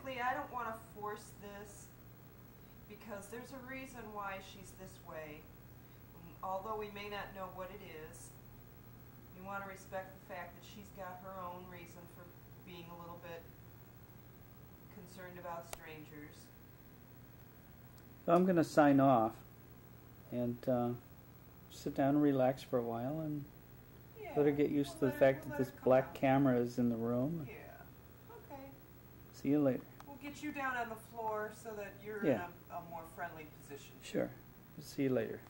basically, I don't want to force this because there's a reason why she's this way. Although we may not know what it is, we want to respect the fact that she's got her own reason for being a little bit concerned about strangers. So I'm going to sign off and sit down and relax for a while and let her get used to the fact that this black camera is in the room. Yeah. Okay. See you later. We'll get you down on the floor so that you're in a more friendly position. Sure. See you later.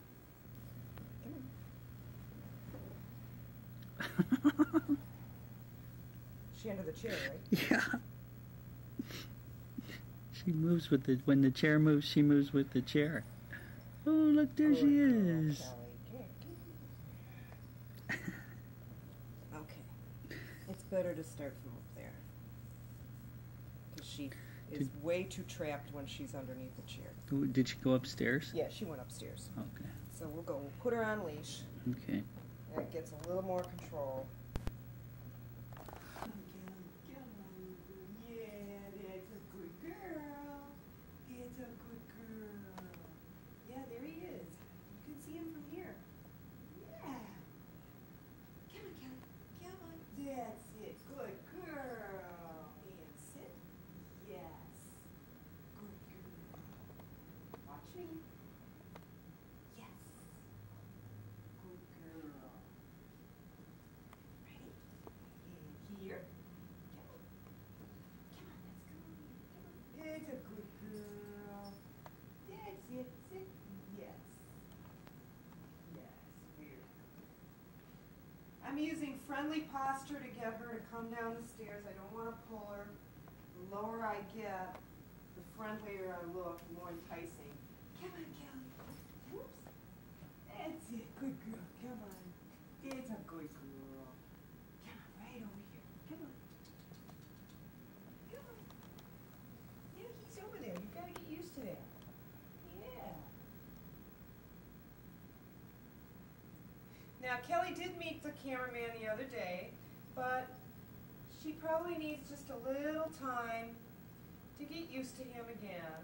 She under the chair, right? Yeah. She moves with the, when the chair moves, she moves with the chair. Oh, look, there she is. Okay. It's better to start from up there. Because she is way too trapped when she's underneath the chair. Did she go upstairs? Yeah, she went upstairs. Okay. So we'll put her on leash. Okay. That gets a little more control. I'm using friendly posture to get her to come down the stairs. I don't want to pull her. The lower I get, the friendlier I look, the more enticing. Come on, Kelly. Whoops. That's it. Good girl. Come on. It's a good girl. Come on, right over here. Come on. Come on. Yeah, he's over there. You've got to get used to that. Yeah. Now, Kelly did meet the cameraman the other day, but she probably needs just a little time to get used to him again.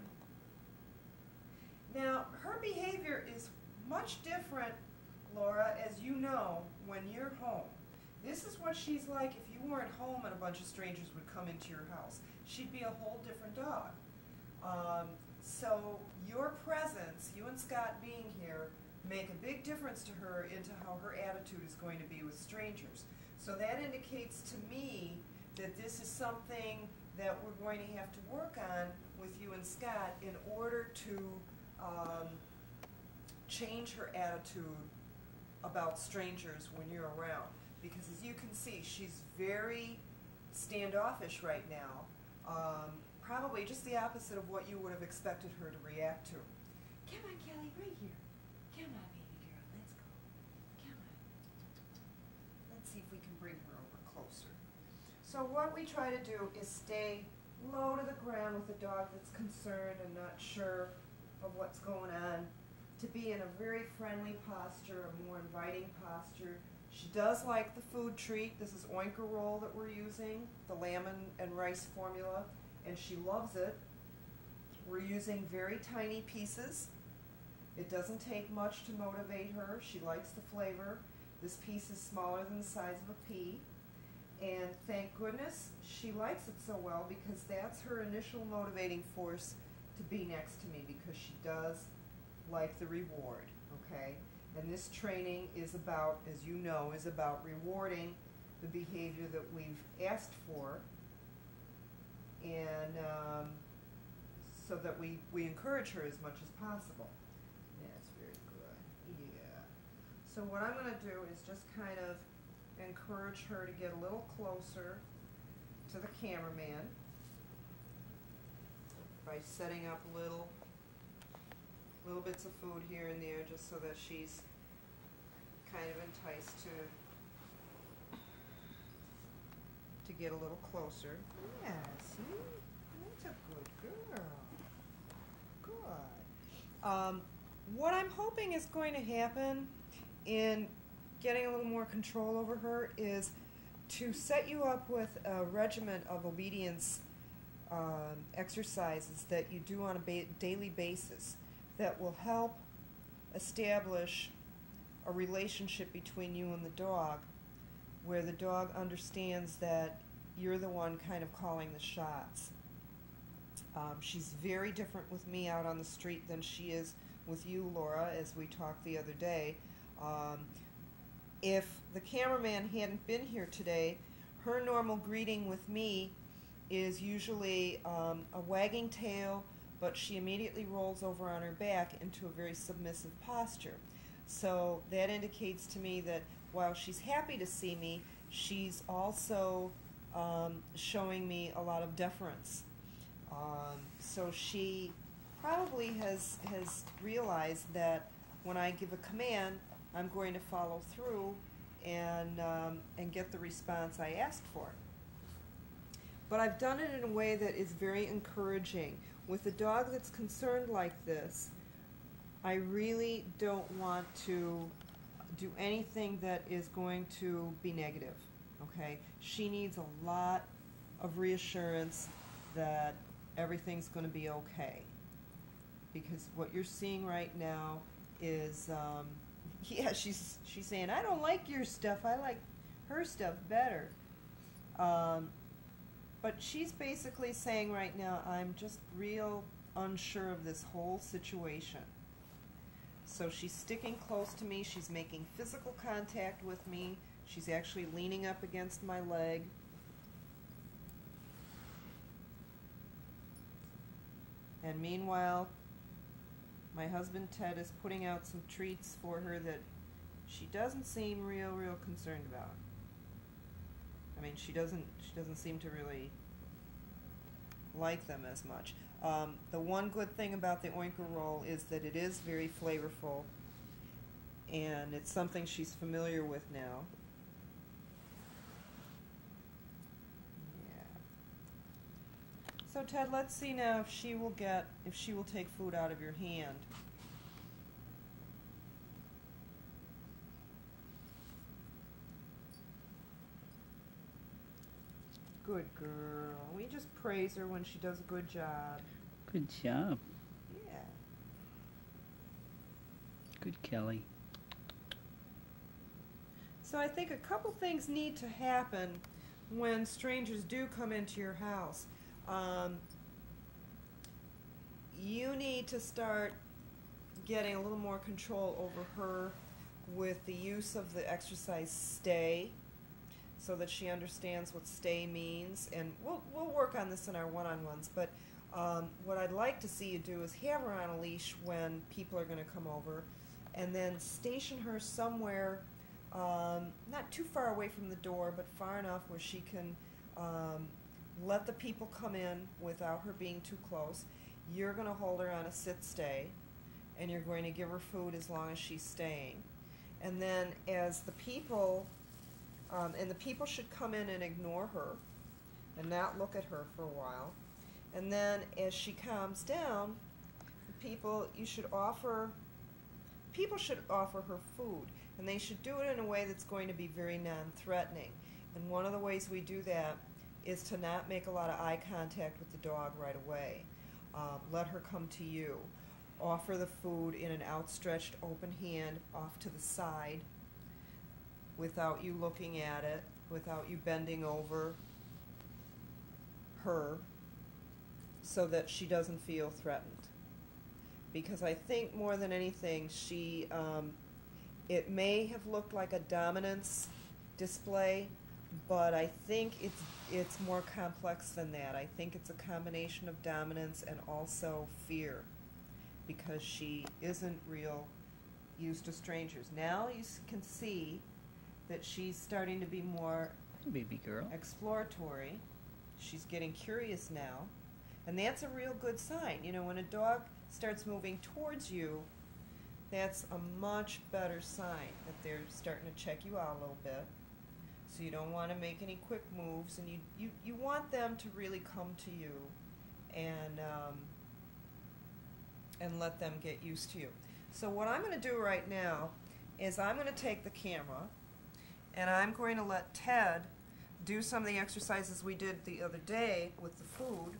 Now, her behavior is much different, Laura, as you know, when you're home. This is what she's like if you weren't home and a bunch of strangers would come into your house. She'd be a whole different dog. So your presence, you and Scott being here, make a big difference to her into how her attitude is going to be with strangers. So that indicates to me that this is something that we're going to have to work on with you and Scott in order to change her attitude about strangers when you're around. Because as you can see, she's very standoffish right now. Probably just the opposite of what you would have expected her to react to. Come on, Kelly, right here. Come on, baby girl, let's go. Come on. Let's see if we can bring her over closer. So what we try to do is stay low to the ground with a dog that's concerned and not sure of what's going on, to be in a very friendly posture, a more inviting posture. She does like the food treat. This is Oinker Roll that we're using, the lamb and rice formula, and she loves it. We're using very tiny pieces. It doesn't take much to motivate her. She likes the flavor. This piece is smaller than the size of a pea. And thank goodness she likes it so well, because that's her initial motivating force to be next to me, because she does like the reward, okay? And this training is about, as you know, is about rewarding the behavior that we've asked for, and so that we encourage her as much as possible. That's very good, yeah. So what I'm going to do is just kind of encourage her to get a little closer to the cameraman by setting up little bits of food here and there, just so that she's kind of enticed to get a little closer. Yeah, see? That's a good girl. Good. What I'm hoping is going to happen in getting a little more control over her is to set you up with a regimen of obedience exercises that you do on a daily basis that will help establish a relationship between you and the dog, where the dog understands that you're the one kind of calling the shots. She's very different with me out on the street than she is with you, Laura, as we talked the other day. If the cameraman hadn't been here today, her normal greeting with me is usually a wagging tail, but she immediately rolls over on her back into a very submissive posture. So that indicates to me that while she's happy to see me, she's also showing me a lot of deference. So she probably has realized that when I give a command, I'm going to follow through and get the response I asked for. But I've done it in a way that is very encouraging. With a dog that's concerned like this, I really don't want to do anything that is going to be negative, okay? She needs a lot of reassurance that everything's going to be okay. Because what you're seeing right now is, yeah, she's saying, I don't like your stuff, I like her stuff better. But she's basically saying right now, I'm just real unsure of this whole situation. So she's sticking close to me, she's making physical contact with me, she's actually leaning up against my leg. And meanwhile, my husband Ted is putting out some treats for her that she doesn't seem real concerned about. I mean, she doesn't seem to really like them as much. The one good thing about the Oinker roll is that it is very flavorful, and it's something she's familiar with now. Yeah. So Ted, let's see now if she will take food out of your hand. Good girl. We just praise her when she does a good job. Good job. Yeah. Good Kelly. So I think a couple things need to happen when strangers do come into your house. You need to start getting a little more control over her with the use of the exercise stay, so that she understands what stay means. And we'll work on this in our one-on-ones, but what I'd like to see you do is have her on a leash when people are going to come over, and then station her somewhere not too far away from the door, but far enough where she can let the people come in without her being too close. You're going to hold her on a sit-stay, and you're going to give her food as long as she's staying. And then as the people and the people should come in and ignore her and not look at her for a while. And then as she calms down, people should offer her food, and they should do it in a way that's going to be very non-threatening. And one of the ways we do that is to not make a lot of eye contact with the dog right away. Let her come to you. Offer the food in an outstretched open hand off to the side, without you looking at it, without you bending over her, so that she doesn't feel threatened. Because I think more than anything, it may have looked like a dominance display, but I think it's more complex than that. I think it's a combination of dominance and also fear, because she isn't real used to strangers. Now you can see that she's starting to be more baby girl exploratory. She's getting curious now, and that's a real good sign. You know, when a dog starts moving towards you, that's a much better sign that they're starting to check you out a little bit. So you don't want to make any quick moves, and you want them to really come to you and let them get used to you. So what I'm going to do right now is I'm going to take the camera, and I'm going to let Ted do some of the exercises we did the other day with the food.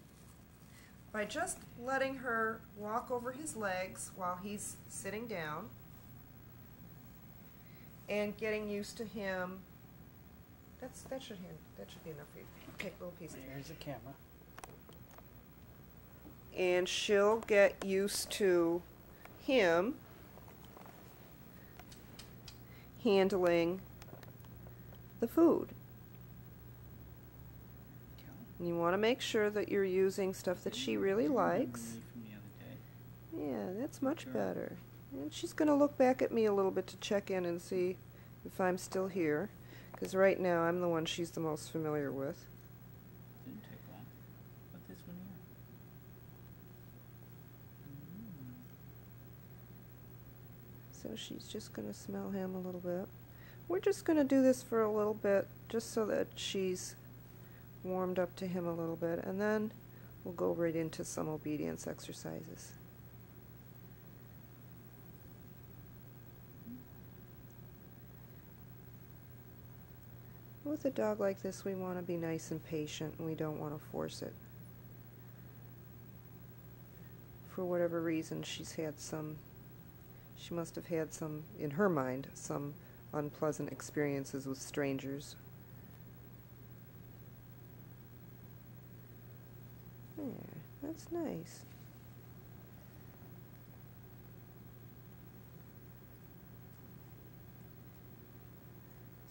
by just letting her walk over his legs while he's sitting down and getting used to him. That should be enough for you. Take little pieces. Here's the camera. And she'll get used to him handling the food. And you want to make sure that you're using stuff that she really likes. Yeah, that's much better. And she's going to look back at me a little bit to check in and see if I'm still here. Because right now I'm the one she's the most familiar with. Didn't take long. Put this one here. So she's just going to smell him a little bit. We're just going to do this for a little bit just so that she's warmed up to him a little bit, and then we'll go right into some obedience exercises. With a dog like this, we want to be nice and patient, and we don't want to force it. For whatever reason, she must have had some, in her mind, some unpleasant experiences with strangers. There, that's nice.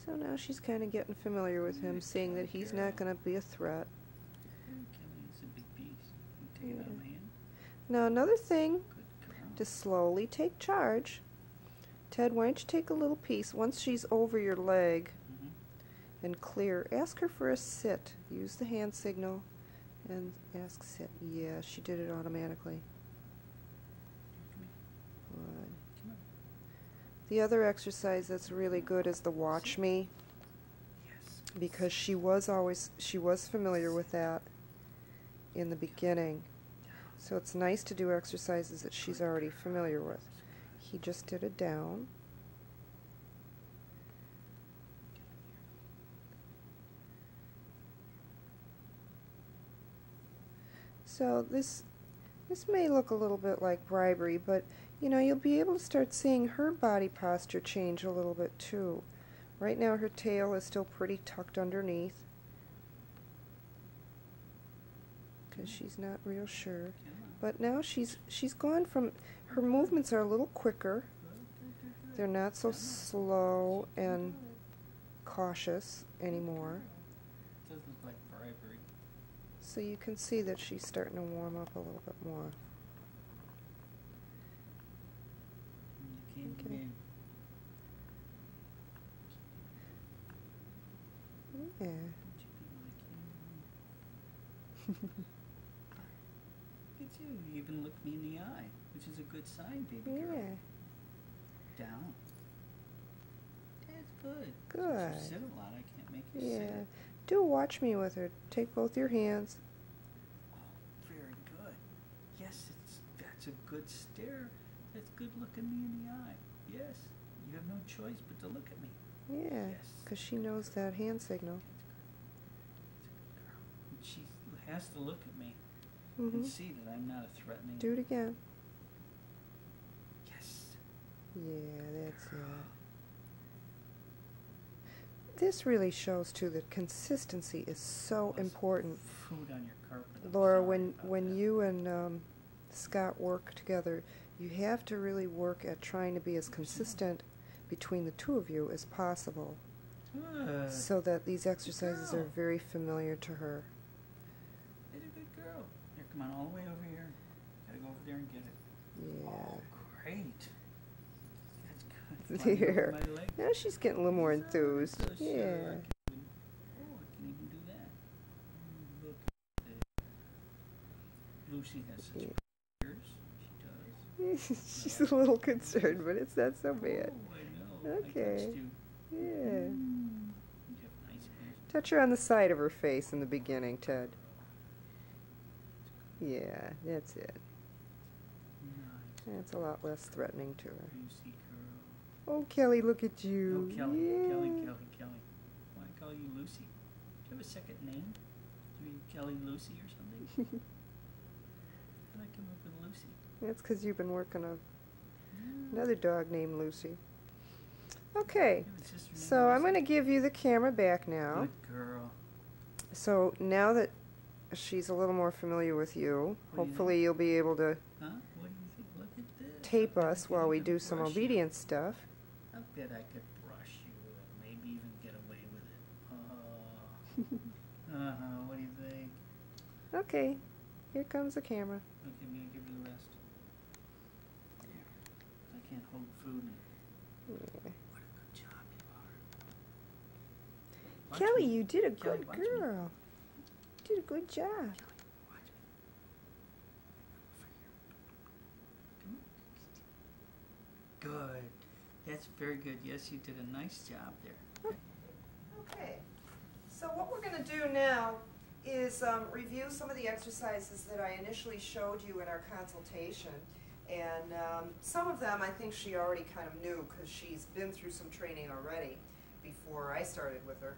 So now she's kind of getting familiar with him, seeing that he's not going to be a threat. It's a big piece. You take it out of my hand. Now another thing, Good girl. to slowly take charge. Ted, why don't you take a little piece? Once she's over your leg and clear, ask her for a sit. Use the hand signal and ask sit. Yeah, she did it automatically. Good. The other exercise that's really good is the watch me, because she was familiar with that in the beginning. So it's nice to do exercises that she's already familiar with. He just did it down. So this may look a little bit like bribery, but you know, you'll be able to start seeing her body posture change a little bit too. Right now her tail is still pretty tucked underneath because she's not real sure. But now she's gone from, her movements are a little quicker. They're not so slow and cautious anymore. It does look like bribery. So you can see that she's starting to warm up a little bit more. Okay. Yeah. It's you. You even looked me in the eye, which is a good sign, baby girl. Yeah. Down. That's good. Good. Since you sit a lot, I can't make you sit. Yeah. Do watch me with her. Take both your hands. Oh, very good. Yes, that's a good stare. That's good looking me in the eye. Yes. You have no choice but to look at me. Yeah. Yes. Because she knows that hand signal. That's good. She has to look at me Mm-hmm. and see that I'm not a threatening. Do it again. Yes. Yeah, that's it. This really shows too that consistency is so important. Food on your carpet. I'm Laura, sorry about when that. you and Scott work together, you have to really work at trying to be as consistent between the two of you as possible, Good. so that these exercises are girl. very familiar to her. You're a good girl. Here, come on, all the way over here. Gotta go over there and get it. Yeah. Oh, great. That's good. There. My leg. Now she's getting a little more enthused. So sure, Yeah. I can even do that. Look at it. Lucy has such Yeah. pretty ears. She does. She's a little concerned, but it's not so bad. Oh, I know. Okay. I touched you. Yeah. You have nice ears. Touch her on the side of her face in the beginning, Ted. Yeah, that's it. Nice. That's a lot less threatening to her. Lucy girl. Oh, Kelly, look at you. No, Kelly. Yeah. Kelly. Why I call you Lucy? Do you have a second name? Do you Kelly Lucy or something? came up with Lucy. That's because you've been working on another dog named Lucy. Okay, so I'm going to give you the camera back now. Good girl. So now that she's a little more familiar with you, What do you hopefully you'll be able to Huh? What do you think? Look at this. tape I bet I us could while we even do some brush you. obedience stuff. I bet I could brush you and maybe even get away with it. What do you think? Okay, here comes the camera. Okay, I'm gonna give her the rest. There. I can't hold food. Yeah. What a good job you are. Watch Kelly, me. you did a Kelly, good watch me. girl. You did a good job. Kelly, watch me. Come on. Good. That's very good. Yes, you did a nice job there. Okay, so what we're going to do now is review some of the exercises that I initially showed you in our consultation. And some of them I think she already kind of knew because she's been through some training already before I started with her.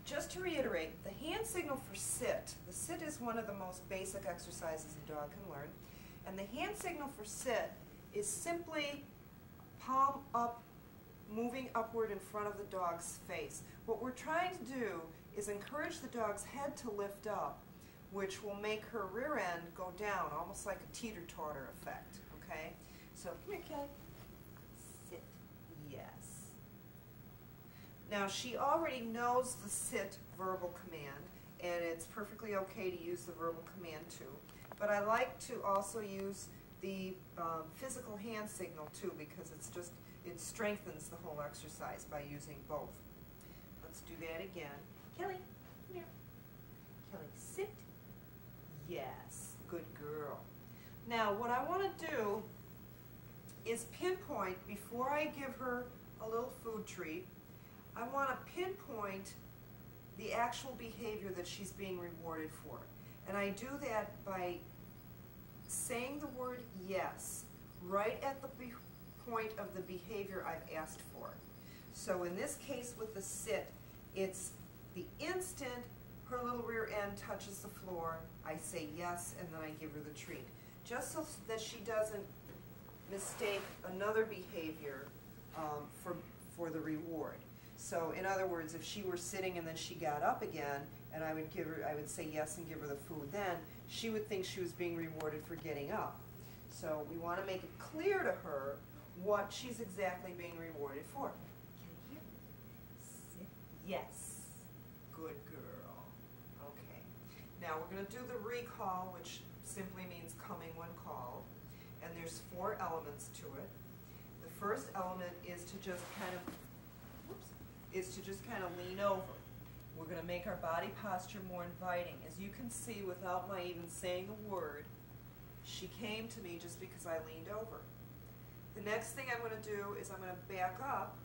Just to reiterate, the hand signal for sit. The sit is one of the most basic exercises a dog can learn. And the hand signal for sit is simply palm up, moving upward in front of the dog's face. What we're trying to do is encourage the dog's head to lift up, which will make her rear end go down, almost like a teeter-totter effect, okay? So, come here, Kelly. Sit. Yes. Now, she already knows the sit verbal command, and it's perfectly okay to use the verbal command too. But I like to also use the physical hand signal too, because it strengthens the whole exercise by using both. Let's do that again. Kelly, come here. Kelly, sit. Yes, good girl. Now, what I want to do is pinpoint, before I give her a little food treat, I want to pinpoint the actual behavior that she's being rewarded for. And I do that by saying the word yes right at the point of the behavior I've asked for. So in this case with the sit, it's the instant her little rear end touches the floor, I say yes, and then I give her the treat. Just so that she doesn't mistake another behavior for the reward. So in other words, if she were sitting and then she got up again, and I would say yes and give her the food then, she would think she was being rewarded for getting up. So we want to make it clear to her what she's exactly being rewarded for. Can you hear? Sit. Yes. Good girl. Okay. Now we're going to do the recall, which simply means coming when called. And there's 4 elements to it. The first element is to just kind of lean over. We're going to make our body posture more inviting. As you can see, without my even saying a word, she came to me just because I leaned over. The next thing I'm going to do is I'm going to back up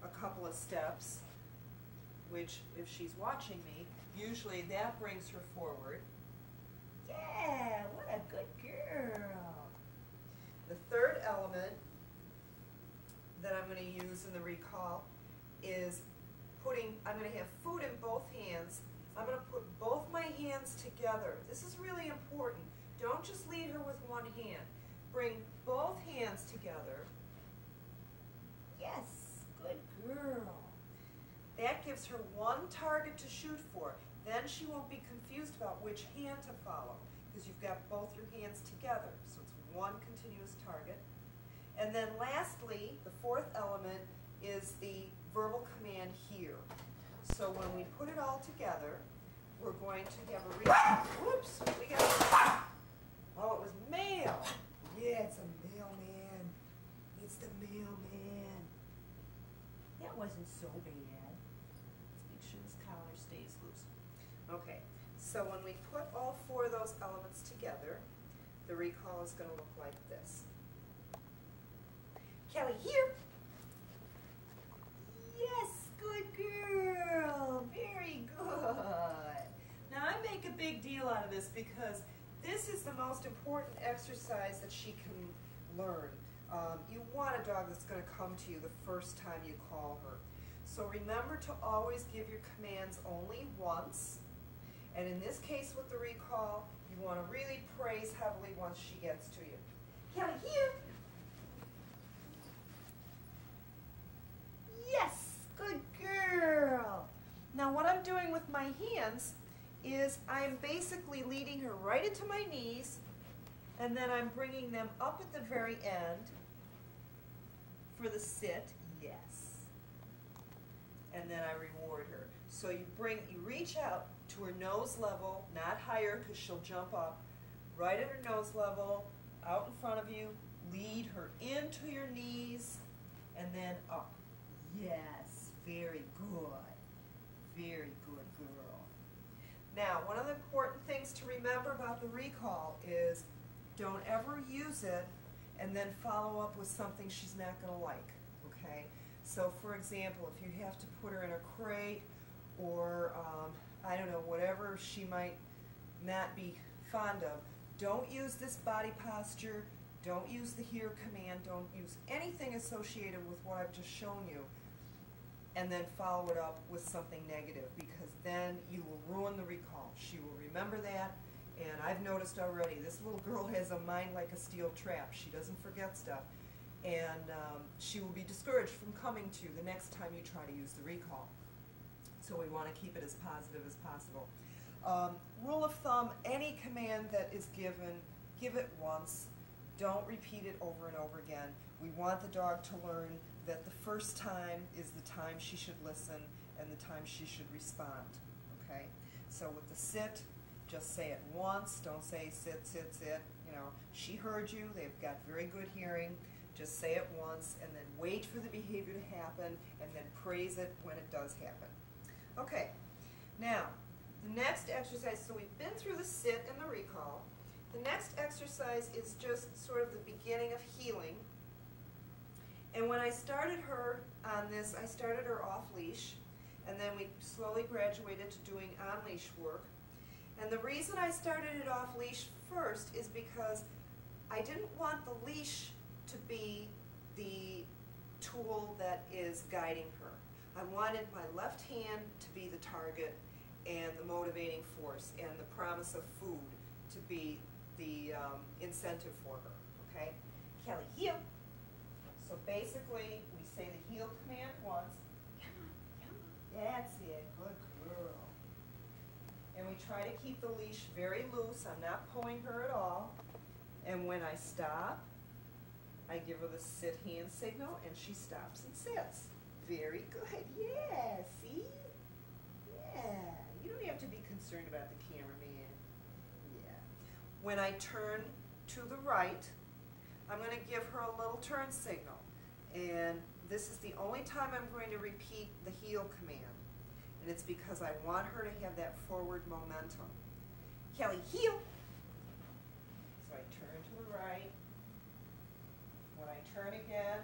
a couple of steps, which, if she's watching me, usually that brings her forward. Yeah, what a good girl. The third element that I'm going to use in the recall is I'm going to have food in both hands. I'm going to put both my hands together. This is really important. Don't just lead her with one hand. Bring both hands together. Yes, good girl. That gives her one target to shoot for. Then she won't be confused about which hand to follow, because you've got both your hands together. So it's one continuous target. And then lastly, the 4th element is the verbal command here. So when we put it all together, we're going to have a whoops, we got oh, it was mail. Yeah, it's a mailman. It's the mailman. That wasn't so bad. Let's make sure this collar stays loose. Okay, so when we put all 4 of those elements together, the recall is going to look like this. Kelly, here. Yes, good girl. Very good. Now I make a big deal out of this because this is the most important exercise that she can learn. You want a dog that's going to come to you the first time you call her. So remember to always give your commands only once. And in this case with the recall, you You want to really praise heavily once she gets to you. Kelly, here. Yes, good girl. Now what I'm doing with my hands is I'm basically leading her right into my knees, and then I'm bringing them up at the very end for the sit. Yes. And then I reward her. So you reach out to her nose level, not higher because she'll jump up, right at her nose level, out in front of you, lead her into your knees, and then up. Yes, very good. Very good girl. Now, one of the important things to remember about the recall is don't ever use it and then follow up with something she's not going to like, okay? So, for example, if you have to put her in a crate or, I don't know, whatever she might not be fond of, don't use this body posture, don't use the here command, don't use anything associated with what I've just shown you, and then follow it up with something negative, because then you will ruin the recall. She will remember that, and I've noticed already, this little girl has a mind like a steel trap. She doesn't forget stuff, and she will be discouraged from coming to you the next time you try to use the recall. So we want to keep it as positive as possible. Rule of thumb, any command that is given, give it once. Don't repeat it over and over again. We want the dog to learn that the first time is the time she should listen and the time she should respond, okay? So with the sit, just say it once. Don't say sit, sit, sit. You know, she heard you. They've got very good hearing. Just say it once and then wait for the behavior to happen and then praise it when it does happen. Okay, now the next exercise, so we've been through the sit and the recall. The next exercise is just sort of the beginning of healing. And when I started her on this, I started her off leash, and then we slowly graduated to doing on leash work. And the reason I started it off leash first is because I didn't want the leash to be the tool that is guiding her. I wanted my left hand to be the target and the motivating force and the promise of food to be the incentive for her, okay? Kelly, heel. So basically, we say the heel command once. That's it, good girl. And we try to keep the leash very loose. I'm not pulling her at all. And when I stop, I give her the sit hand signal, and she stops and sits. Very good, yeah, see? Yeah, you don't have to be concerned about the cameraman. Yeah. When I turn to the right, I'm going to give her a little turn signal. And this is the only time I'm going to repeat the heel command. And it's because I want her to have that forward momentum. Kelly, heel. So I turn to the right. When I turn again,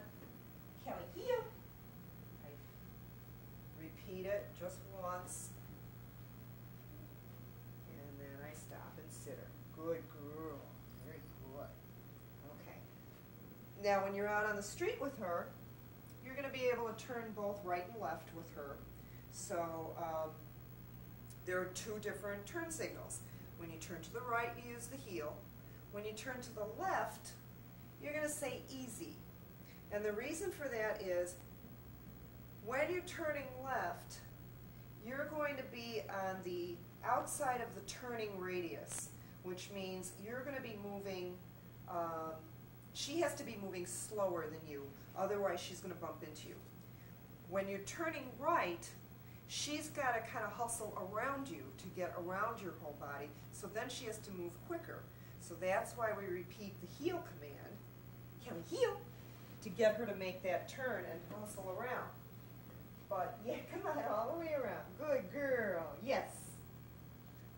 Kelly, heel. I repeat it just once. And then I stop and sit her. Good girl. Very good. Okay. Now when you're out on the street with her, you're going to be able to turn both right and left with her. So there are two different turn signals. When you turn to the right, you use the heel. When you turn to the left, you're going to say easy. And the reason for that is when you're turning left, you're going to be on the outside of the turning radius, which means you're going to be moving, she has to be moving slower than you, otherwise she's going to bump into you. When you're turning right, she's got to kind of hustle around you to get around your whole body, so then she has to move quicker. So that's why we repeat the heel command, Kelly, heel, to get her to make that turn and hustle around. But yeah, come on, all the way around. Good girl, yes.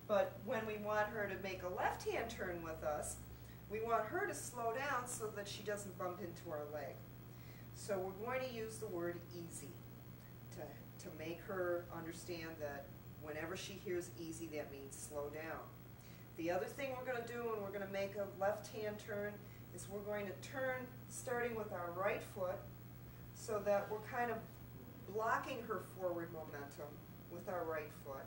But when we want her to make a left-hand turn with us, we want her to slow down so that she doesn't bump into our leg. So we're going to use the word easy to make her understand that whenever she hears easy, that means slow down. The other thing we're going to do when we're going to make a left-hand turn is we're going to turn starting with our right foot so that we're kind of blocking her forward momentum with our right foot.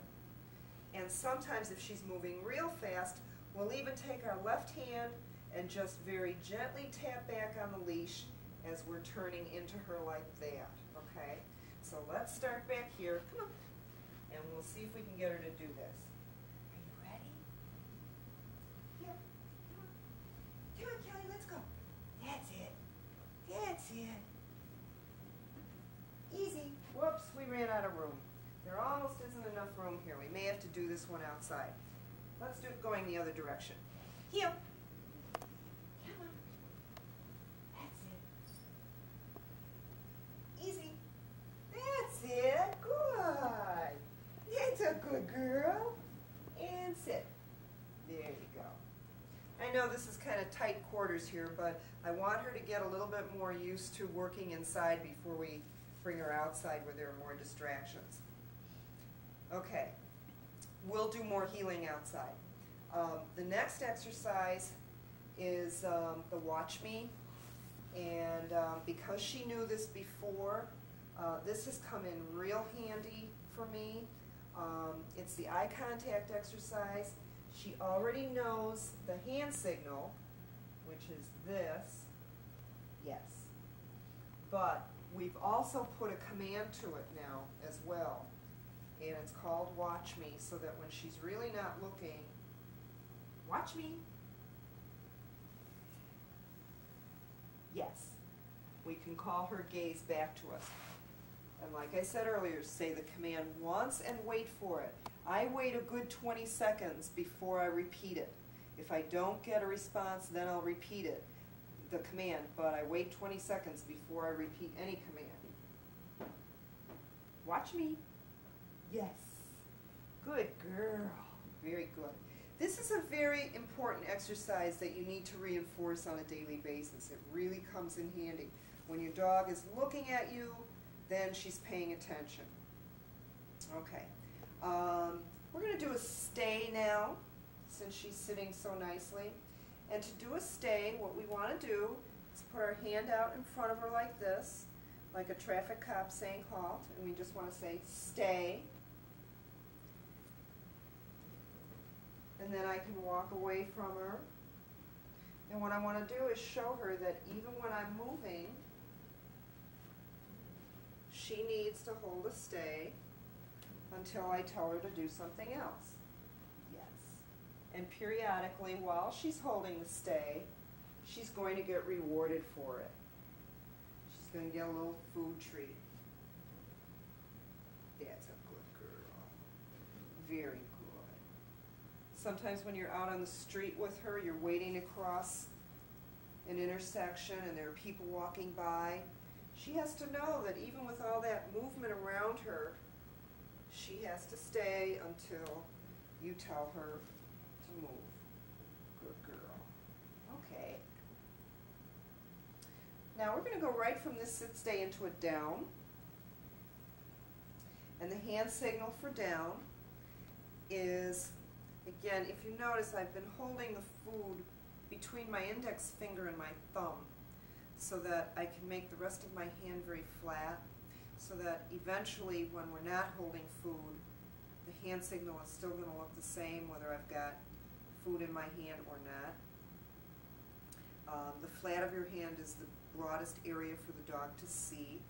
And sometimes if she's moving real fast, We'll even take our left hand and just very gently tap back on the leash as we're turning into her like that, okay? So let's start back here, come on, and we'll see if we can get her to do this. Are you ready? Yeah, come on. Come on, Kelly, let's go. That's it. That's it. Easy. Whoops, we ran out of room. There almost isn't enough room here. We may have to do this one outside. Let's do it going the other direction. Heel. Come on. That's it. Easy. That's it. Good. That's a good girl. And sit. There you go. I know this is kind of tight quarters here, but I want her to get a little bit more used to working inside before we bring her outside where there are more distractions. Okay. We'll do more healing outside. The next exercise is the Watch Me, and because she knew this before, this has come in real handy for me. It's the eye contact exercise. She already knows the hand signal, which is this, yes, but we've also put a command to it now as well. And it's called Watch Me, so that when she's really not looking, watch me. Yes, we can call her gaze back to us. And like I said earlier, say the command once and wait for it. I wait a good 20 seconds before I repeat it. If I don't get a response, then I'll repeat it, the command, but I wait 20 seconds before I repeat any command. Watch me. Yes. Good girl. Very good. This is a very important exercise that you need to reinforce on a daily basis. It really comes in handy. When your dog is looking at you, then she's paying attention. Okay. We're going to do a stay now, since she's sitting so nicely. And to do a stay, what we want to do is put our hand out in front of her like this, like a traffic cop saying halt, and we just want to say stay. And then I can walk away from her. And what I want to do is show her that even when I'm moving, she needs to hold a stay until I tell her to do something else. Yes. And periodically, while she's holding the stay, she's going to get rewarded for it. She's going to get a little food treat. That's a good girl. Very good. Sometimes when you're out on the street with her, you're waiting to cross an intersection and there are people walking by. She has to know that even with all that movement around her, she has to stay until you tell her to move. Good girl. Okay. Now we're going to go right from this sit stay into a down. And the hand signal for down is, again, if you notice, I've been holding the food between my index finger and my thumb so that I can make the rest of my hand very flat, so that eventually when we're not holding food, the hand signal is still going to look the same whether I've got food in my hand or not. The flat of your hand is the broadest area for the dog to see,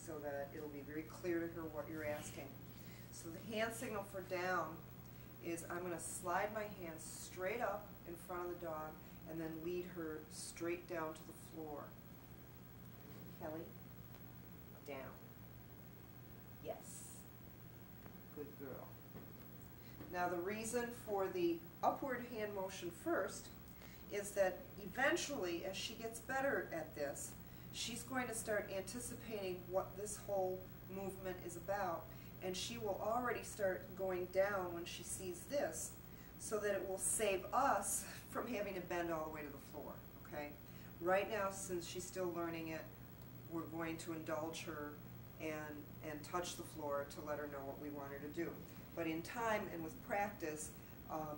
so that it'll be very clear to her what you're asking. So the hand signal for down is I'm going to slide my hand straight up in front of the dog and then lead her straight down to the floor. Kelly, down. Yes. Good girl. Now the reason for the upward hand motion first is that eventually, as she gets better at this, she's going to start anticipating what this whole movement is about, and she will already start going down when she sees this, so that it will save us from having to bend all the way to the floor, okay? Right now, since she's still learning it, we're going to indulge her and touch the floor to let her know what we want her to do. But in time and with practice,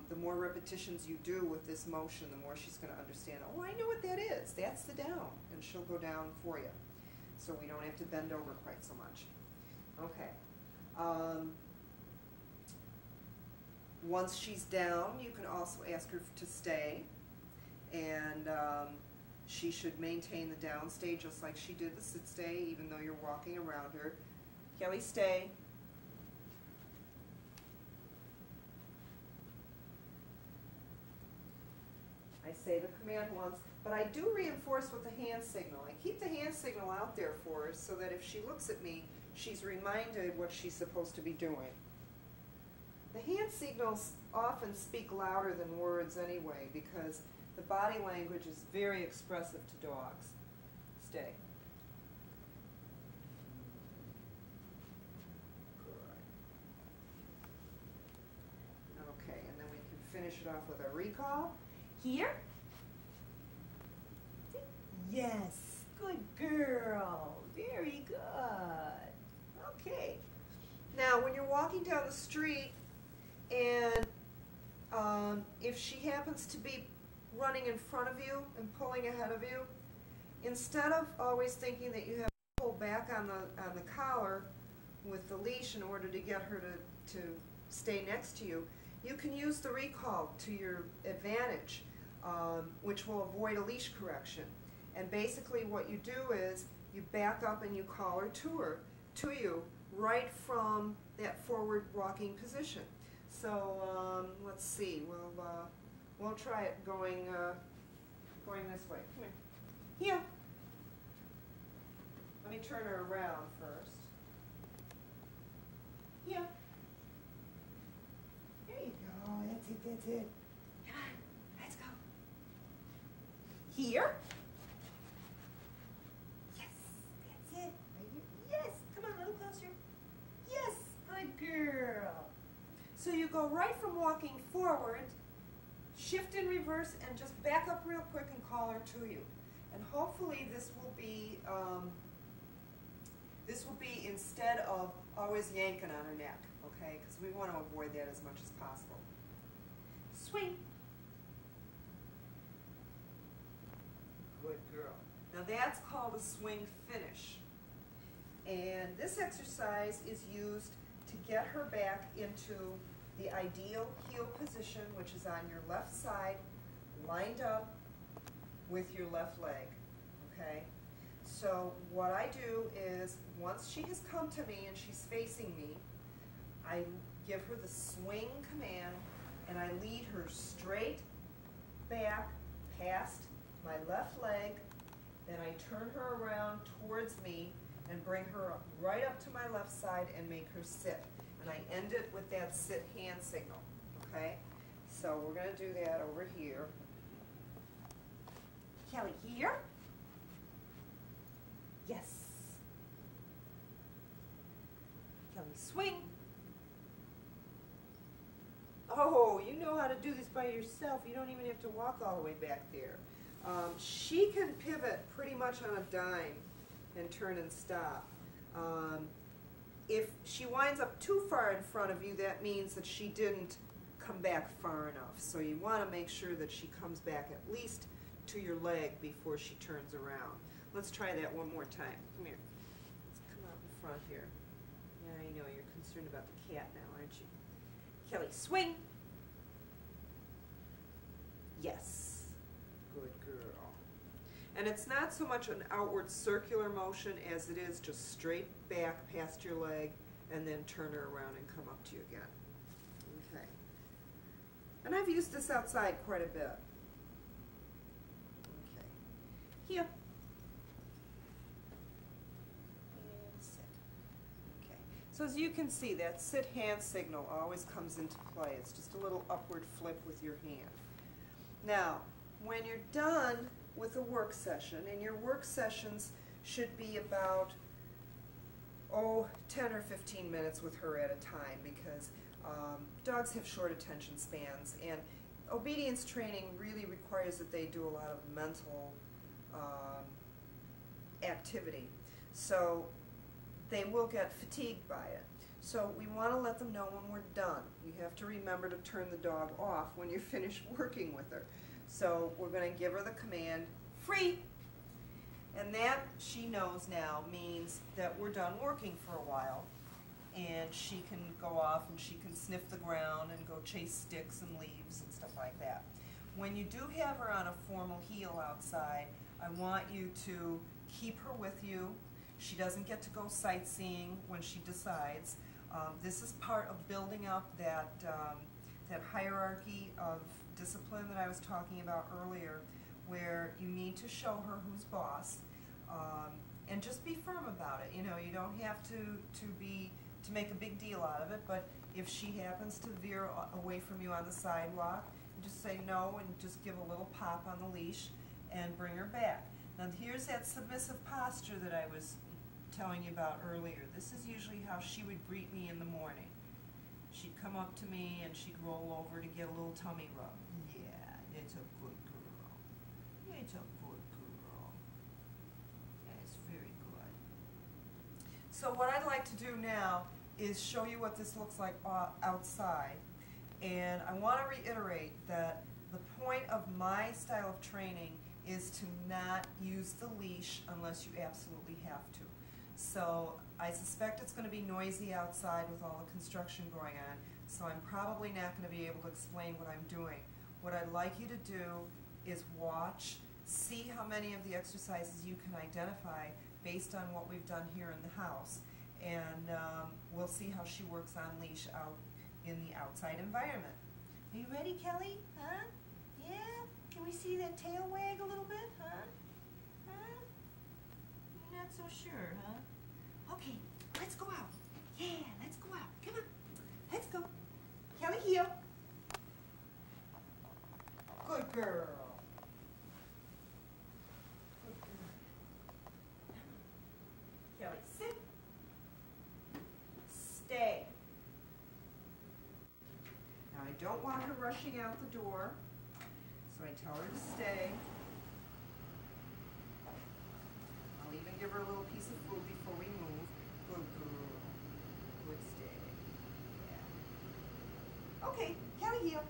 the more repetitions you do with this motion, the more she's going to understand, oh, I know what that is. That's the down. And she'll go down for you. So we don't have to bend over quite so much. Okay. Once she's down, you can also ask her to stay, and she should maintain the down stay just like she did the sit stay, even though you're walking around her. Kelly, stay. I say the command once, but I do reinforce with the hand signal. I keep the hand signal out there for her so that if she looks at me, she's reminded what she's supposed to be doing. The hand signals often speak louder than words anyway, because the body language is very expressive to dogs. Stay. Good. Okay, and then we can finish it off with a recall. Here. Yes, good girl. Very good. Okay. Now, when you're walking down the street, and if she happens to be running in front of you and pulling ahead of you, instead of always thinking that you have to pull back on the collar with the leash in order to get her to stay next to you, you can use the recall to your advantage, which will avoid a leash correction. And basically what you do is you back up and you call her to you right from that forward walking position. So let's see. We'll try it going this way. Come here. Here. Let me turn her around first. Here. There you go. That's it. That's it. Come on. Let's go. Here. Yes. That's it. Right here. Yes. Come on, a little closer. Yes. Good girl. So you go right from walking forward, shift in reverse, and just back up real quick and call her to you. And hopefully this will be instead of always yanking on her neck, okay? Because we want to avoid that as much as possible. Swing. Good girl. Now that's called a swing finish. And this exercise is used to get her back into the ideal heel position, which is on your left side, lined up with your left leg, okay? So what I do is, once she has come to me and she's facing me, I give her the swing command, and I lead her straight back past my left leg, then I turn her around towards me and bring her up, right up to my left side and make her sit. And I end it with that sit hand signal, okay? So we're going to do that over here. Kelly, here? Yes. Kelly, swing. Oh, you know how to do this by yourself. You don't even have to walk all the way back there. She can pivot pretty much on a dime and turn and stop. If she winds up too far in front of you, that means that she didn't come back far enough. So you want to make sure that she comes back at least to your leg before she turns around. Let's try that one more time. Come here. Let's come out in front here. Yeah, I know you're concerned about the cat now, aren't you? Kelly, swing. Yes. Good girl. And it's not so much an outward circular motion as it is just straight back past your leg and then turn her around and come up to you again. Okay. And I've used this outside quite a bit. Okay. Here. And sit. Okay. So as you can see, that sit hand signal always comes into play. It's just a little upward flip with your hand. Now, when you're done with a work session, and your work sessions should be about 10 or 15 minutes with her at a time, because dogs have short attention spans, and obedience training really requires that they do a lot of mental activity, so they will get fatigued by it. So we want to let them know when we're done. You have to remember to turn the dog off when you're finished working with her. So we're going to give her the command, free. And that, she knows now, means that we're done working for a while. and she can go off and she can sniff the ground and go chase sticks and leaves and stuff like that. When you do have her on a formal heel outside, I want you to keep her with you. She doesn't get to go sightseeing when she decides. This is part of building up that, that hierarchy of discipline that I was talking about earlier, where you need to show her who's boss, and just be firm about it. You know, you don't have to make a big deal out of it, but if she happens to veer away from you on the sidewalk, just say no and just give a little pop on the leash and bring her back. Now here's that submissive posture that I was telling you about earlier. This is usually how she would greet me in the morning. She'd come up to me and she'd roll over to get a little tummy rub. Yeah, it's a good girl. It's a good girl. That's very good. So what I'd like to do now is show you what this looks like outside. And I want to reiterate that the point of my style of training is to not use the leash unless you absolutely have to. So I suspect it's going to be noisy outside with all the construction going on, so I'm probably not going to be able to explain what I'm doing. What I'd like you to do is watch, see how many of the exercises you can identify based on what we've done here in the house, and we'll see how she works on leash out in the outside environment. Are you ready, Kelly? Huh? Yeah? Can we see that tail wag a little bit? Huh? Huh? Not so sure, huh? Okay, let's go out. Yeah, let's go out. Come on. Let's go. Kelly, heel. Good girl. Good girl. Kelly, sit. Stay. Now I don't want her rushing out the door, so I tell her to stay. I'll even give her a little piece of food before we move. Good girl. Good stay. Yeah. Okay, Kelly, heel.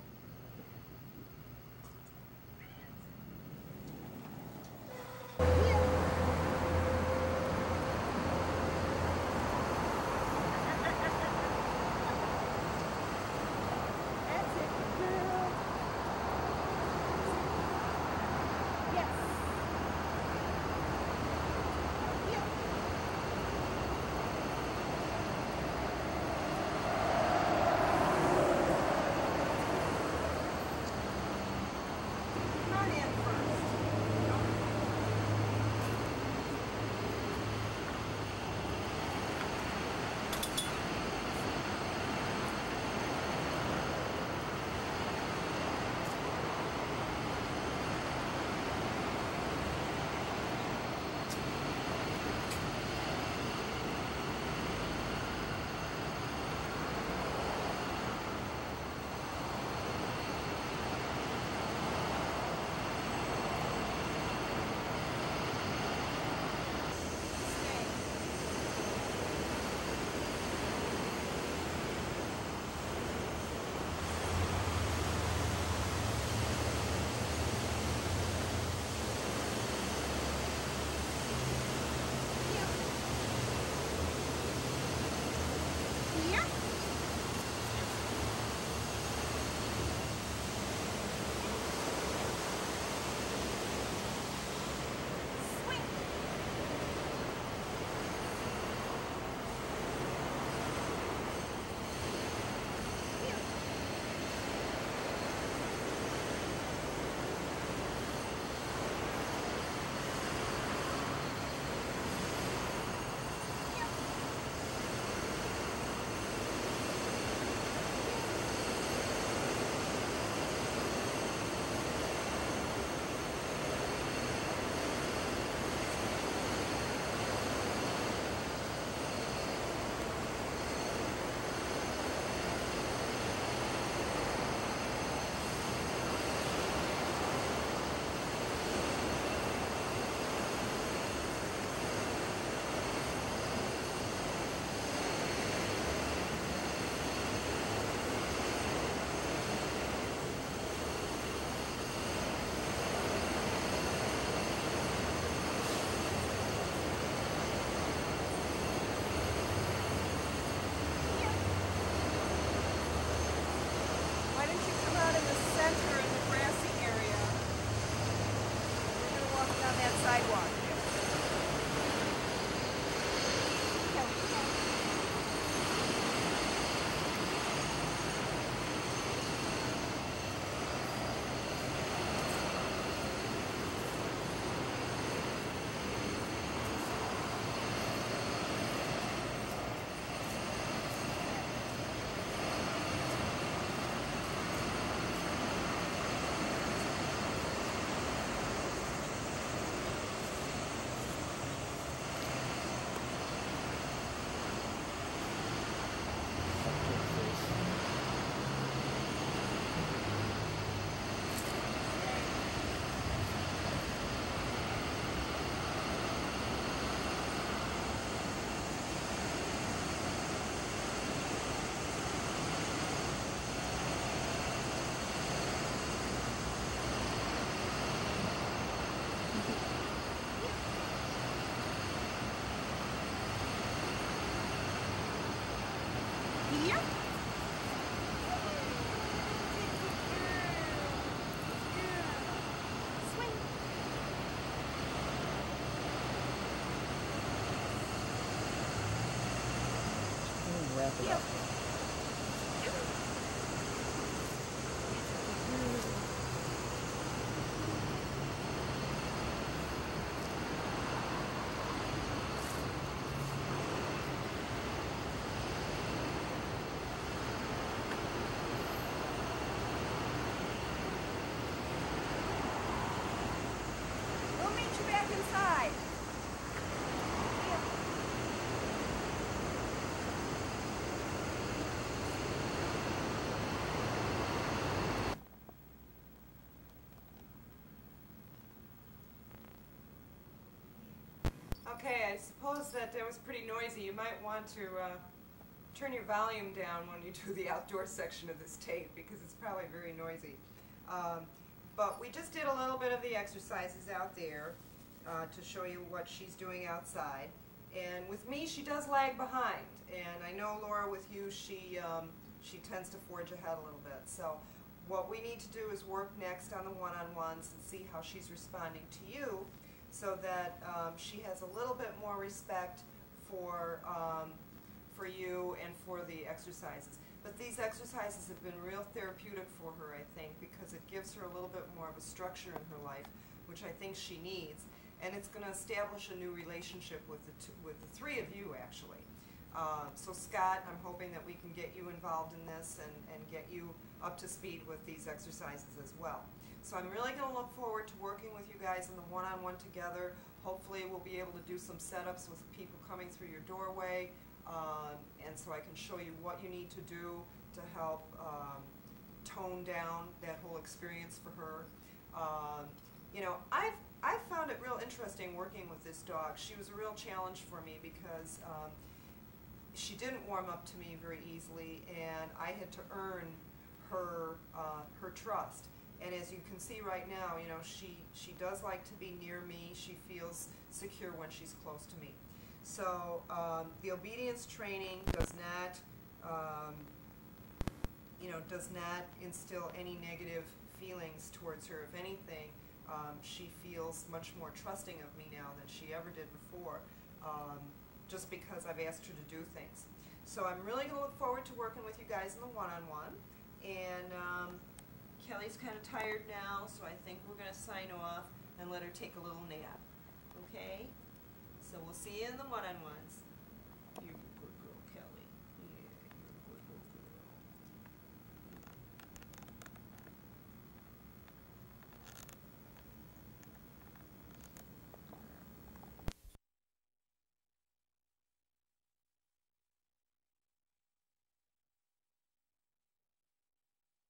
sidewalk. Here? Swing. Wrap it up. We'll meet you back inside. Okay, I suppose that was pretty noisy. You might want to turn your volume down when you do the outdoor section of this tape because it's probably very noisy. But we just did a little bit of the exercises out there to show you what she's doing outside. And with me, she does lag behind. And I know, Laura, with you, she tends to forge ahead a little bit. So what we need to do is work next on the one-on-ones and see how she's responding to you so that she has a little bit more respect for you and for the exercises. But these exercises have been real therapeutic for her, I think, because it gives her a little bit more of a structure in her life, which I think she needs. And it's going to establish a new relationship with the three of you, actually. So Scott, I'm hoping that we can get you involved in this and get you up to speed with these exercises as well. So I'm really going to look forward to working with you guys in the one-on-one together. Hopefully we'll be able to do some setups with people coming through your doorway, and so I can show you what you need to do to help tone down that whole experience for her. You know, I've found it real interesting working with this dog. She was a real challenge for me because she didn't warm up to me very easily, and I had to earn her trust. And as you can see right now, you know, she does like to be near me. She feels secure when she's close to me. So the obedience training does not, does not instill any negative feelings towards her. If anything, she feels much more trusting of me now than she ever did before, just because I've asked her to do things. So I'm really going to look forward to working with you guys in the one-on-one. And Kelly's kind of tired now, so I think we're going to sign off and let her take a little nap. Okay? So we'll see you in the one-on-ones.